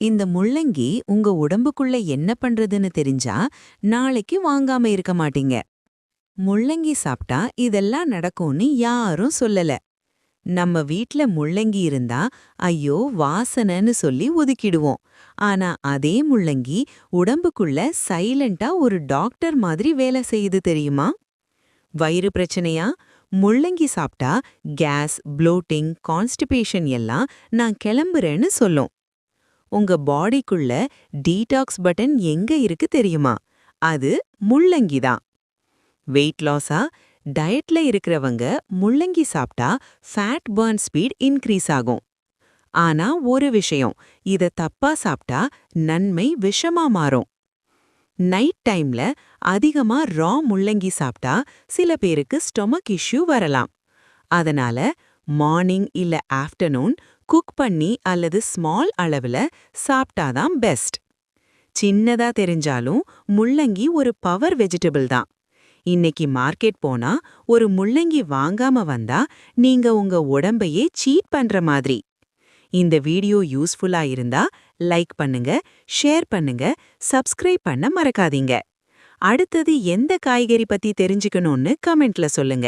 இந்த முள்ளங்கி உங்க உடம்புக்குள்ள என்ன பண்றதுன்னு தெரிஞ்சா நாளைக்கு வாங்காம இருக்க மாட்டீங்க. முள்ளங்கி சாப்பிட்டா இதெல்லாம் நடக்கும்னு யாரும் சொல்லல. நம்ம வீட்ல முள்ளங்கி இருந்தா ஐயோ வாசனைன்னு சொல்லி ஒதுக்கிடுவோம். ஆனா அதே முள்ளங்கி உடம்புக்குள்ள சைலண்டா ஒரு டாக்டர் மாதிரி வேலை செய்யுது தெரியுமா? வயிறு பிரச்சனையா? முள்ளங்கி சாப்பிட்டா கேஸ், ப்ளோட்டிங், கான்ஸ்டிபேஷன் எல்லாம் நான் கிளம்புறேன்னு சொல்லும். உங்க பாடிக்குள்ள டீடாக்ஸ் பட்டன் எங்க இருக்கு தெரியுமா? அது முள்ளங்கி தான். வெயிட் லாஸா? டயட்ல இருக்கிறவங்க முள்ளங்கி சாப்பிட்டா ஃபேட் பர்ன் ஸ்பீட் இன்க்ரீஸ் ஆகும். ஆனா ஒரு விஷயம், இத தப்பா சாப்பிட்டா நன்மை விஷமா மாறும். நைட் டைம்ல அதிகமா ரா முள்ளங்கி சாப்பிட்டா சில பேருக்கு ஸ்டொமக் இஷ்யூ வரலாம். அதனால மார்னிங் இல்ல ஆஃப்டர்நூன் குக் பண்ணி அல்லது ஸ்மால் அளவுல சாப்பிட்டாதான் பெஸ்ட். சின்னதா தெரிஞ்சாலும் முள்ளங்கி ஒரு பவர் வெஜிடபிள் தான். இன்னைக்கு மார்க்கெட் போனா ஒரு முள்ளங்கி வாங்காம வந்தா நீங்க உங்க உடம்பையே சீட் பண்ற மாதிரி. இந்த வீடியோ யூஸ்ஃபுல்லா இருந்தா லைக் பண்ணுங்க, ஷேர் பண்ணுங்க, சப்ஸ்கிரைப் பண்ண மறக்காதீங்க. அடுத்தது எந்த காய்கறி பத்தி தெரிஞ்சுக்கணும்னு கமெண்ட்ல சொல்லுங்க.